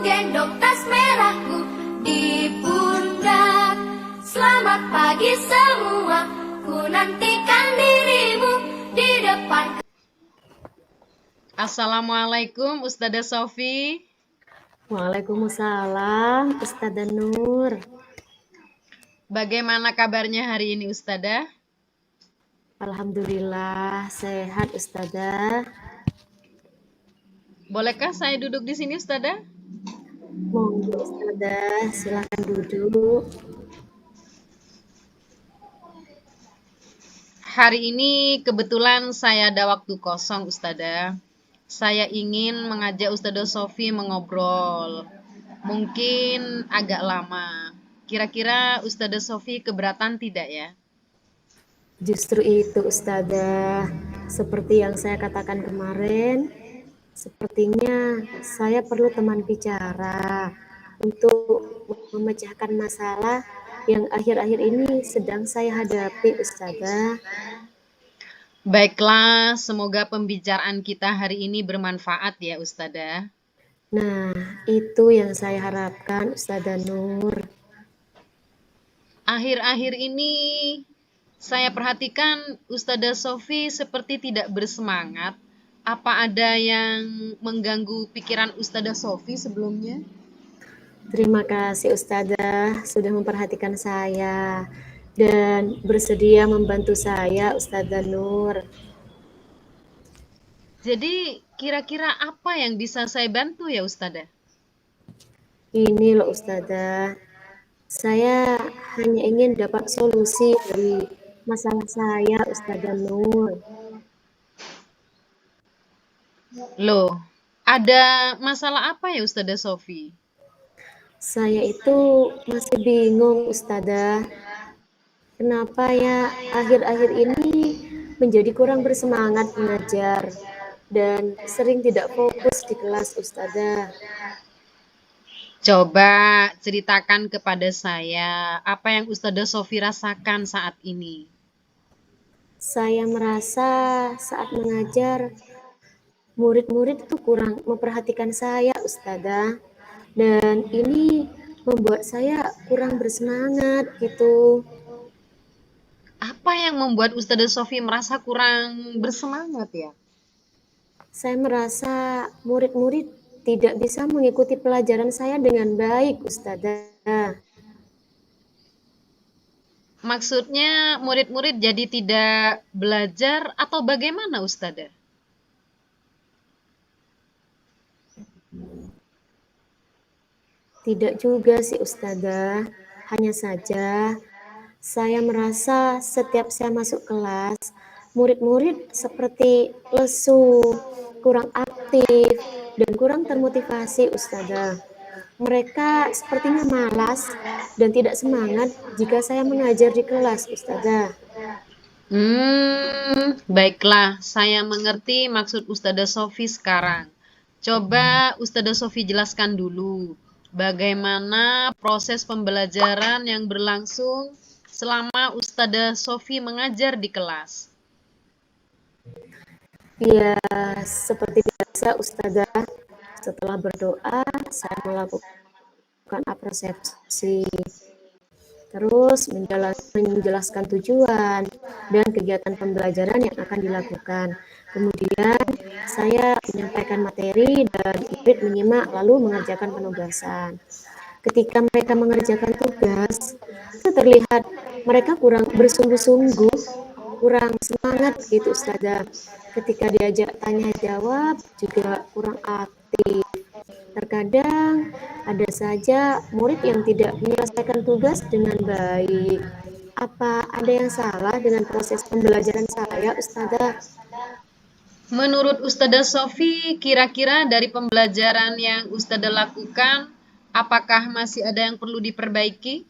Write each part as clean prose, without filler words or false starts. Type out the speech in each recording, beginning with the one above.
gendong tas merahku di pundak. Selamat pagi semua, ku nantikan dirimu di depan. Assalamualaikum Ustazah Sofi. Waalaikumsalam Ustazah Nur. Bagaimana kabarnya hari ini Ustazah? Alhamdulillah sehat Ustazah. Bolehkah saya duduk di sini Ustazah? Monggo Ustazah, silakan duduk. Hari ini kebetulan saya ada waktu kosong Ustazah. Saya ingin mengajak Ustazah Sofi mengobrol. Mungkin agak lama. Kira-kira Ustazah Sofi keberatan tidak ya? Justru itu Ustazah, seperti yang saya katakan kemarin, sepertinya saya perlu teman bicara untuk memecahkan masalah yang akhir-akhir ini sedang saya hadapi Ustazah. Baiklah, semoga pembicaraan kita hari ini bermanfaat ya Ustazah. Nah, itu yang saya harapkan Ustazah Nur. Akhir-akhir ini saya perhatikan Ustazah Sofi seperti tidak bersemangat. Apa ada yang mengganggu pikiran Ustazah Sofi sebelumnya? Terima kasih Ustazah sudah memperhatikan saya dan bersedia membantu saya Ustazah Nur. Jadi kira-kira apa yang bisa saya bantu ya Ustazah? Ini loh Ustazah, saya hanya ingin dapat solusi dari masalah saya Ustazah Nur. Loh, ada masalah apa ya Ustazah Sofi? Saya itu masih bingung Ustazah, kenapa ya akhir-akhir ini menjadi kurang bersemangat mengajar dan sering tidak fokus di kelas Ustazah. Coba ceritakan kepada saya apa yang Ustazah Sofi rasakan saat ini. Saya merasa saat mengajar murid-murid itu kurang memperhatikan saya Ustazah, dan ini membuat saya kurang bersemangat gitu. Apa yang membuat Ustazah Sofi merasa kurang bersemangat ya? Saya merasa murid-murid tidak bisa mengikuti pelajaran saya dengan baik Ustazah. Maksudnya murid-murid jadi tidak belajar atau bagaimana Ustazah? Tidak juga sih Ustazah, hanya saja saya merasa setiap saya masuk kelas, murid-murid seperti lesu, kurang aktif, dan kurang termotivasi Ustazah. Mereka sepertinya malas dan tidak semangat jika saya mengajar di kelas Ustazah. Baiklah, saya mengerti maksud Ustazah Sofi sekarang. Coba Ustazah Sofi jelaskan dulu bagaimana proses pembelajaran yang berlangsung selama Ustazah Sofi mengajar di kelas. Ya, seperti biasa Ustazah, setelah berdoa saya melakukan apresiasi, terus menjelaskan tujuan dan kegiatan pembelajaran yang akan dilakukan. Kemudian saya menyampaikan materi dan murid menyimak lalu mengerjakan penugasan. Ketika mereka mengerjakan tugas, itu terlihat mereka kurang bersungguh-sungguh, kurang semangat gitu Ustazah. Ketika diajak tanya jawab juga kurang aktif. Terkadang ada saja murid yang tidak menyelesaikan tugas dengan baik. Apa ada yang salah dengan proses pembelajaran saya Ustazah? Menurut Ustazah Sofi, kira-kira dari pembelajaran yang Ustazah lakukan, apakah masih ada yang perlu diperbaiki?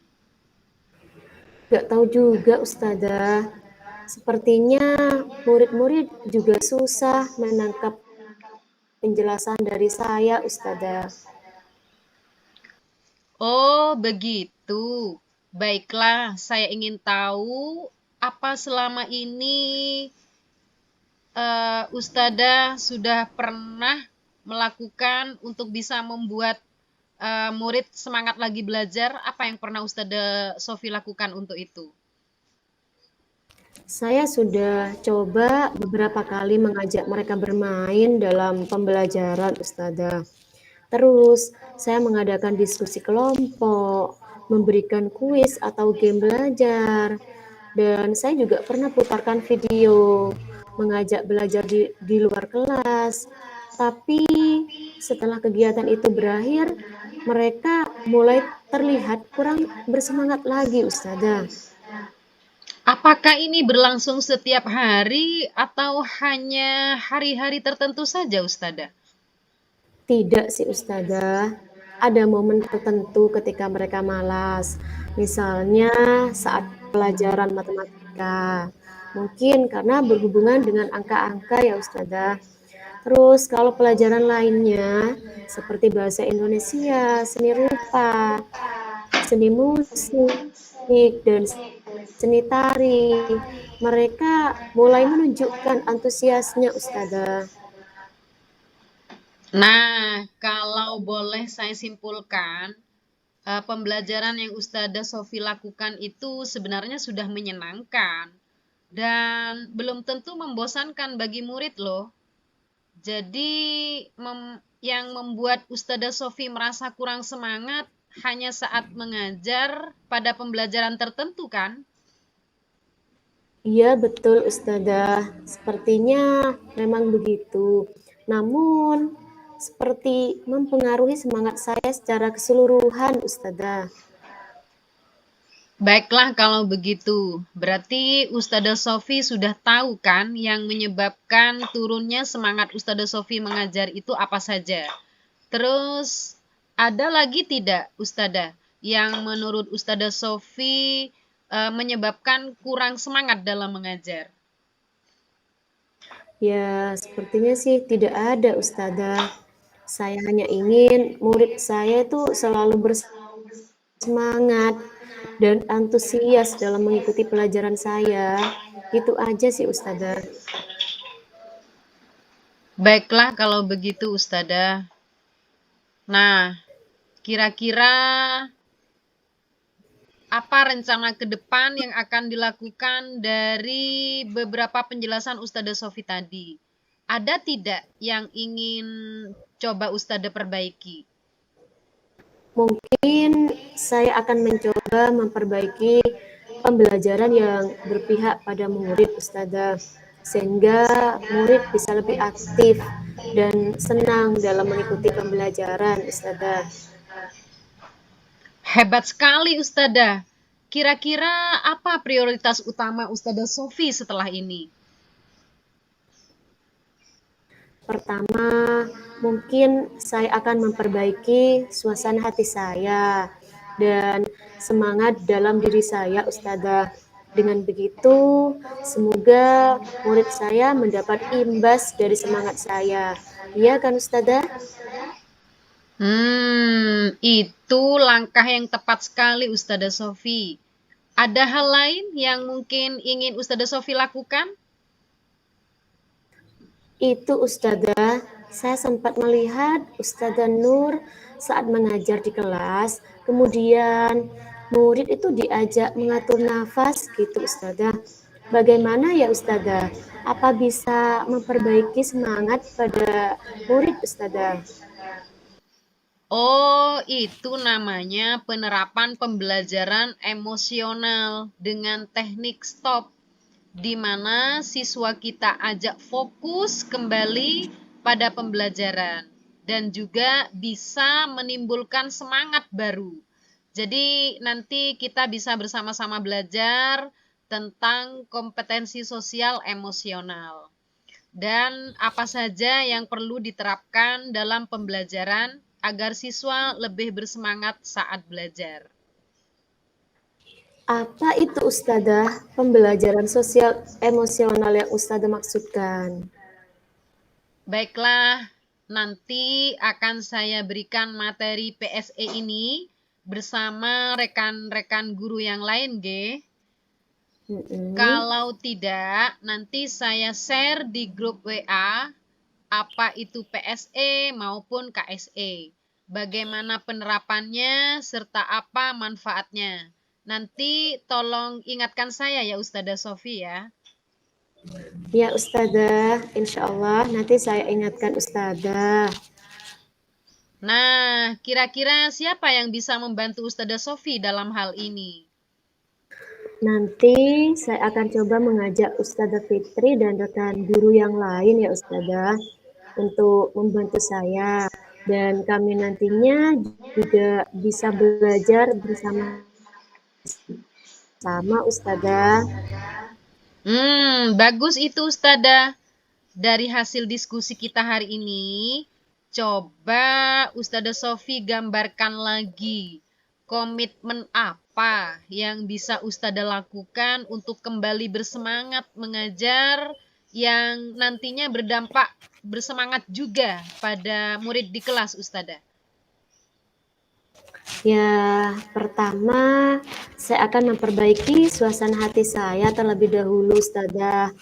Gak tahu juga Ustazah. Sepertinya murid-murid juga susah menangkap penjelasan dari saya Ustazah. Oh, begitu. Baiklah, saya ingin tahu apa selama ini Ustazah sudah pernah melakukan untuk bisa membuat murid semangat lagi belajar, apa yang pernah Ustazah Sofi lakukan untuk itu? Saya sudah coba beberapa kali mengajak mereka bermain dalam pembelajaran, Ustazah. Terus, saya mengadakan diskusi kelompok, memberikan kuis atau game belajar, dan saya juga pernah putarkan video, mengajak belajar di luar kelas. Tapi setelah kegiatan itu berakhir, mereka mulai terlihat kurang bersemangat lagi, Ustazah. Apakah ini berlangsung setiap hari atau hanya hari-hari tertentu saja, Ustazah? Tidak sih Ustazah, ada momen tertentu ketika mereka malas. Misalnya saat pelajaran matematika. Mungkin karena berhubungan dengan angka-angka ya Ustazah. Terus kalau pelajaran lainnya seperti bahasa Indonesia, seni rupa, seni musik, dan seni tari, mereka mulai menunjukkan antusiasnya Ustazah. Nah, kalau boleh saya simpulkan, pembelajaran yang Ustazah Sofi lakukan itu sebenarnya sudah menyenangkan dan belum tentu membosankan bagi murid loh. Jadi yang membuat Ustazah Sofi merasa kurang semangat hanya saat mengajar pada pembelajaran tertentu kan? Iya betul Ustazah, sepertinya memang begitu. Namun, seperti mempengaruhi semangat saya secara keseluruhan Ustazah. Baiklah kalau begitu. Berarti Ustazah Sofi sudah tahu kan yang menyebabkan turunnya semangat Ustazah Sofi mengajar itu apa saja. Terus ada lagi tidak Ustazah yang menurut Ustazah Sofi menyebabkan kurang semangat dalam mengajar? Ya, sepertinya sih tidak ada Ustazah. Saya hanya ingin murid saya itu selalu bersemangat dan antusias dalam mengikuti pelajaran saya. Itu aja sih Ustazah. Baiklah kalau begitu Ustazah. Nah, kira-kira apa rencana ke depan yang akan dilakukan dari beberapa penjelasan Ustazah Sofi tadi? Ada tidak yang ingin coba Ustazah perbaiki? Mungkin saya akan mencoba memperbaiki pembelajaran yang berpihak pada murid, Ustazah, sehingga murid bisa lebih aktif dan senang dalam mengikuti pembelajaran, Ustazah. Hebat sekali Ustazah. Kira-kira apa prioritas utama Ustazah Sofi setelah ini? Pertama, mungkin saya akan memperbaiki suasana hati saya dan semangat dalam diri saya, Ustazah. Dengan begitu, semoga murid saya mendapat imbas dari semangat saya. Iya kan, Ustazah? Itu langkah yang tepat sekali Ustazah Sofi. Ada hal lain yang mungkin ingin Ustazah Sofi lakukan? Itu Ustazah, saya sempat melihat Ustazah Nur saat mengajar di kelas, kemudian murid itu diajak mengatur nafas gitu Ustazah. Bagaimana ya Ustazah? Apa bisa memperbaiki semangat pada murid Ustazah? Oh, itu namanya penerapan pembelajaran emosional dengan teknik stop, di mana siswa kita ajak fokus kembali pada pembelajaran dan juga bisa menimbulkan semangat baru. Jadi nanti kita bisa bersama-sama belajar tentang kompetensi sosial emosional dan apa saja yang perlu diterapkan dalam pembelajaran agar siswa lebih bersemangat saat belajar. Apa itu Ustazah pembelajaran sosial emosional yang Ustazah maksudkan? Baiklah, nanti akan saya berikan materi PSE ini bersama rekan-rekan guru yang lain, G. Kalau tidak, nanti saya share di grup WA apa itu PSE maupun KSE. bagaimana penerapannya, serta apa manfaatnya. Nanti tolong ingatkan saya ya Ustazah Sofi ya. Ya Ustazah, insya Allah nanti saya ingatkan Ustazah. Nah, kira-kira siapa yang bisa membantu Ustazah Sofi dalam hal ini? Nanti saya akan coba mengajak Ustazah Fitri dan rekan guru yang lain ya Ustazah untuk membantu saya. Dan kami nantinya juga bisa belajar bersama Ustazah. Bagus itu Ustazah. Dari hasil diskusi kita hari ini, coba Ustazah Sofi gambarkan lagi komitmen apa yang bisa Ustazah lakukan untuk kembali bersemangat mengajar yang nantinya berdampak bersemangat juga pada murid di kelas Ustazah. Ya, pertama saya akan memperbaiki suasana hati saya terlebih dahulu Ustazah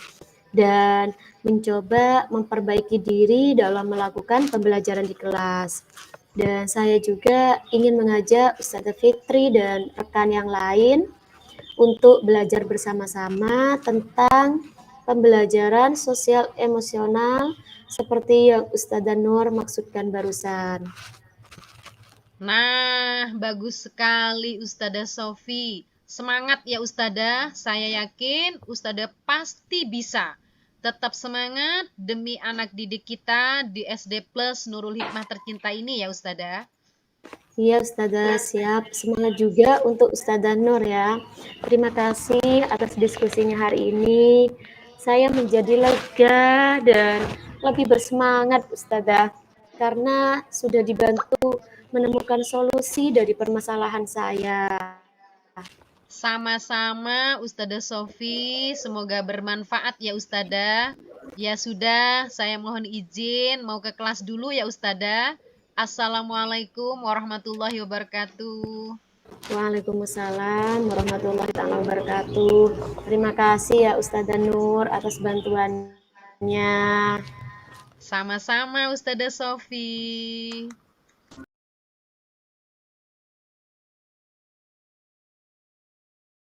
dan mencoba memperbaiki diri dalam melakukan pembelajaran di kelas. Dan saya juga ingin mengajak Ustazah Fitri dan rekan yang lain untuk belajar bersama-sama tentang pembelajaran sosial emosional seperti yang Ustazah Nur maksudkan barusan. Nah, bagus sekali Ustazah Sofi. Semangat ya Ustazah, saya yakin Ustazah pasti bisa. Tetap semangat demi anak didik kita di SD Plus Nurul Hikmah tercinta ini ya Ustazah. Iya Ustazah, siap. Semangat juga untuk Ustazah Nur ya. Terima kasih atas diskusinya hari ini. Saya menjadi lega dan lebih bersemangat Ustazah karena sudah dibantu menemukan solusi dari permasalahan saya. Sama-sama Ustazah Sofi, semoga bermanfaat ya Ustazah. Ya sudah, saya mohon izin mau ke kelas dulu ya Ustazah. Assalamualaikum warahmatullahi wabarakatuh. Waalaikumsalam warahmatullahi wabarakatuh. Terima kasih ya Ustazah Nur atas bantuannya. Sama-sama Ustazah Sofi.